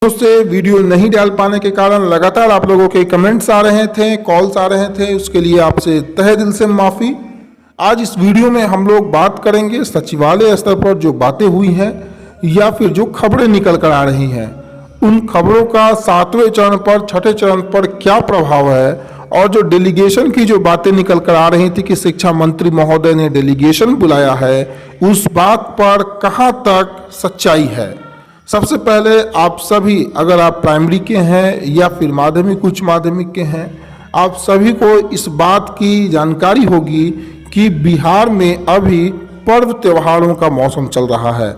से वीडियो नहीं डाल पाने के कारण लगातार आप लोगों के कमेंट्स आ रहे थे, कॉल्स आ रहे थे, उसके लिए आपसे तहे दिल से माफ़ी। आज इस वीडियो में हम लोग बात करेंगे सचिवालय स्तर पर जो बातें हुई हैं या फिर जो खबरें निकल कर आ रही हैं, उन खबरों का 7वें चरण पर 6ठे चरण पर क्या प्रभाव है, और जो डेलीगेशन की जो बातें निकल कर आ रही थी कि शिक्षा मंत्री महोदय ने डेलीगेशन बुलाया है, उस बात पर कहाँ तक सच्चाई है। सबसे पहले आप सभी, अगर आप प्राइमरी के हैं या फिर माध्यमिक उच्च माध्यमिक के हैं, आप सभी को इस बात की जानकारी होगी कि बिहार में अभी पर्व त्योहारों का मौसम चल रहा है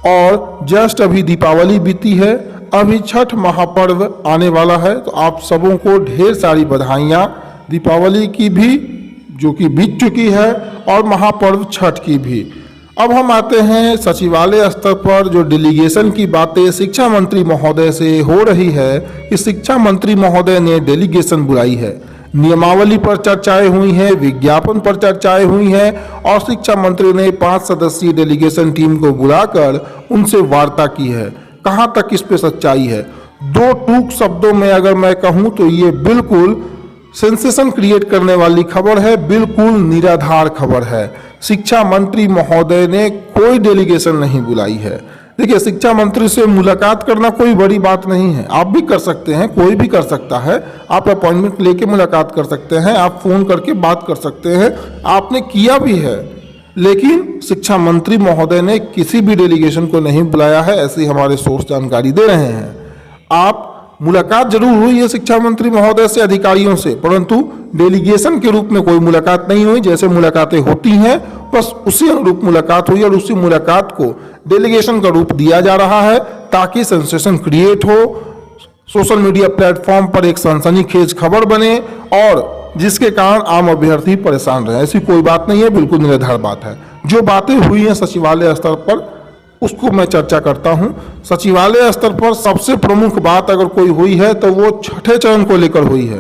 और जस्ट अभी दीपावली बीती है, अभी छठ महापर्व आने वाला है। तो आप सबों को ढेर सारी बधाइयाँ दीपावली की भी जो कि बीत चुकी है और महापर्व छठ की भी। अब हम आते हैं सचिवालय स्तर पर जो डेलीगेशन की बातें शिक्षा मंत्री महोदय से हो रही है कि शिक्षा मंत्री महोदय ने डेलीगेशन बुलाई है। नियमावली पर चर्चाएं हुई हैं, विज्ञापन पर चर्चाएं हुई हैं और शिक्षा मंत्री ने 5 सदस्यीय डेलीगेशन टीम को बुलाकर उनसे वार्ता की है। कहाँ तक इस पे सच्चाई है? 2 टूक शब्दों में अगर मैं कहूँ तो ये बिल्कुल सेंसेशन क्रिएट करने वाली खबर है, बिल्कुल निराधार खबर है। शिक्षा मंत्री महोदय ने कोई डेलीगेशन नहीं बुलाई है। देखिए, शिक्षा मंत्री से मुलाकात करना कोई बड़ी बात नहीं है, आप भी कर सकते हैं, कोई भी कर सकता है। आप अपॉइंटमेंट लेके मुलाकात कर सकते हैं, आप फोन करके बात कर सकते हैं, आपने किया भी है। लेकिन शिक्षा मंत्री महोदय ने किसी भी डेलीगेशन को नहीं बुलाया है, ऐसी हमारे सोर्स जानकारी दे रहे हैं। आप मुलाकात जरूर हुई है शिक्षा मंत्री महोदय से, अधिकारियों से, परंतु डेलीगेशन के रूप में कोई मुलाकात नहीं हुई। जैसे मुलाकातें होती हैं बस उसी अनुरूप मुलाकात हुई और उसी मुलाकात को डेलीगेशन का रूप दिया जा रहा है ताकि सेंसेशन क्रिएट हो, सोशल मीडिया प्लेटफॉर्म पर एक सनसनीखेज खबर बने और जिसके कारण आम अभ्यर्थी परेशान रहे। ऐसी कोई बात नहीं है, बिल्कुल निराधार बात है। जो बातें हुई हैं सचिवालय स्तर पर उसको मैं चर्चा करता हूं। सचिवालय स्तर पर सबसे प्रमुख बात अगर कोई हुई है तो वो 6ठे चरण को लेकर हुई है,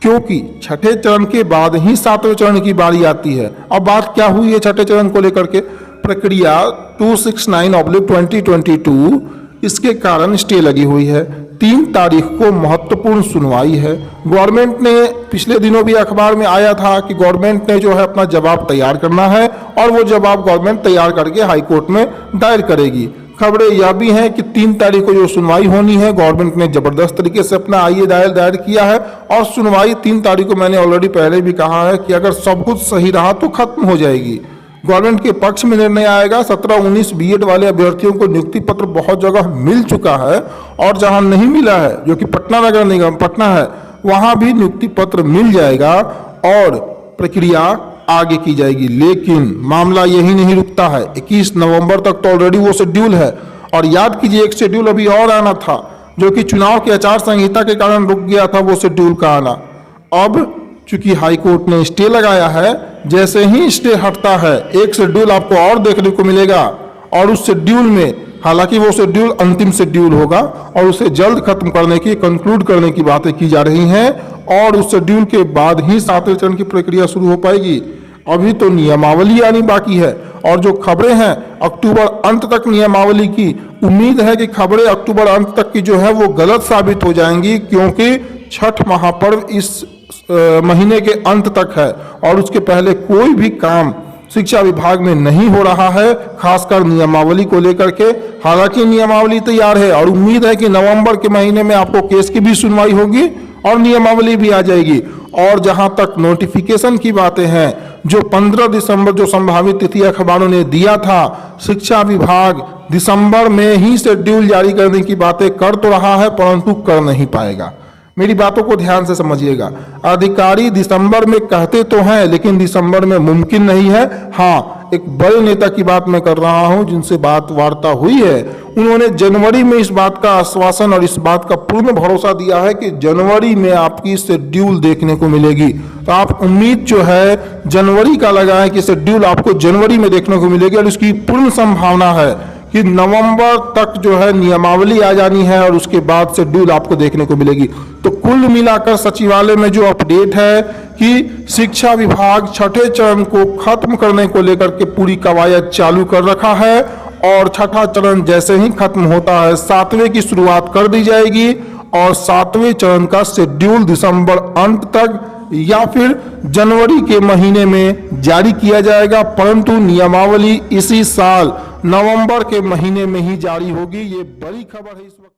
क्योंकि 6ठे चरण के बाद ही 7वें चरण की बारी आती है। अब बात क्या हुई है 6ठे चरण को लेकर के? प्रक्रिया 269/2022 इसके कारण स्टे लगी हुई है। 3 तारीख को महत्वपूर्ण सुनवाई है। गवर्नमेंट ने, पिछले दिनों भी अखबार में आया था कि गवर्नमेंट ने जो है अपना जवाब तैयार करना है और वो जवाब गवर्नमेंट तैयार करके हाईकोर्ट में दायर करेगी। खबरें यह भी हैं कि 3 तारीख को जो सुनवाई होनी है, गवर्नमेंट ने जबरदस्त तरीके से अपना आईए दायर किया है और सुनवाई 3 तारीख को, मैंने ऑलरेडी पहले भी कहा है कि अगर सब कुछ सही रहा तो खत्म हो जाएगी। गवर्नमेंट के पक्ष में निर्णय आएगा। 17-19 बीएड वाले अभ्यर्थियों को नियुक्ति पत्र बहुत जगह मिल चुका है और जहां नहीं मिला है, जो कि पटना नगर निगम पटना है, वहां भी नियुक्ति पत्र मिल जाएगा और प्रक्रिया आगे की जाएगी। लेकिन मामला यही नहीं रुकता है। 21 नवंबर तक तो ऑलरेडी वो शेड्यूल है और याद कीजिए एक शेड्यूल अभी और आना था जो कि चुनाव की आचार संहिता के कारण रुक गया था, वो शेड्यूल का आना। अब चूंकि हाईकोर्ट ने स्टे लगाया है, जैसे ही स्टे हटता है एक शेड्यूल आपको और देखने को मिलेगा और उस शेड्यूल में, हालांकि वो शेड्यूल अंतिम शेड्यूल होगा और उसे जल्द खत्म करने की, कंक्लूड करने की बातें की जा रही हैं और उस शेड्यूल के बाद ही 7वें चरण की प्रक्रिया शुरू हो पाएगी। अभी तो नियमावली आनी बाकी है और जो खबरें हैं अक्टूबर अंत तक नियमावली की, उम्मीद है कि खबरें अक्टूबर अंत तक की जो है वो गलत साबित हो जाएंगी, क्योंकि छठ महापर्व इस महीने के अंत तक है और उसके पहले कोई भी काम शिक्षा विभाग में नहीं हो रहा है, खासकर नियमावली को लेकर के। हालांकि नियमावली तैयार है और उम्मीद है कि नवंबर के महीने में आपको केस की भी सुनवाई होगी और नियमावली भी आ जाएगी। और जहां तक नोटिफिकेशन की बातें हैं, जो 15 दिसंबर जो संभावित तिथि अखबारों ने दिया था, शिक्षा विभाग दिसंबर में ही शेड्यूल जारी करने की बातें कर तो रहा है परंतु कर नहीं पाएगा। मेरी बातों को ध्यान से समझिएगा। अधिकारी दिसंबर में कहते तो हैं लेकिन दिसंबर में मुमकिन नहीं है। हाँ, एक बड़े नेता की बात मैं कर रहा हूं जिनसे वार्ता हुई है, उन्होंने जनवरी में इस बात का आश्वासन और इस बात का पूर्ण भरोसा दिया है कि जनवरी में आपकी शेड्यूल देखने को मिलेगी। तो आप उम्मीद जो है जनवरी का लगाएं कि शेड्यूल आपको जनवरी में देखने को मिलेगी और इसकी पूर्ण संभावना है कि नवंबर तक जो है नियमावली आ जानी है और उसके बाद शेड्यूल आपको देखने को मिलेगी। तो कुल मिलाकर सचिवालय में जो अपडेट है कि शिक्षा विभाग 6ठे चरण को खत्म करने को लेकर के पूरी कवायद चालू कर रखा है और छठा चरण जैसे ही खत्म होता है 7वें की शुरुआत कर दी जाएगी और 7वें चरण का शेड्यूल दिसंबर अंत तक या फिर जनवरी के महीने में जारी किया जाएगा, परंतु नियमावली इसी साल नवंबर के महीने में ही जारी होगी। ये बड़ी खबर है इस वक्त।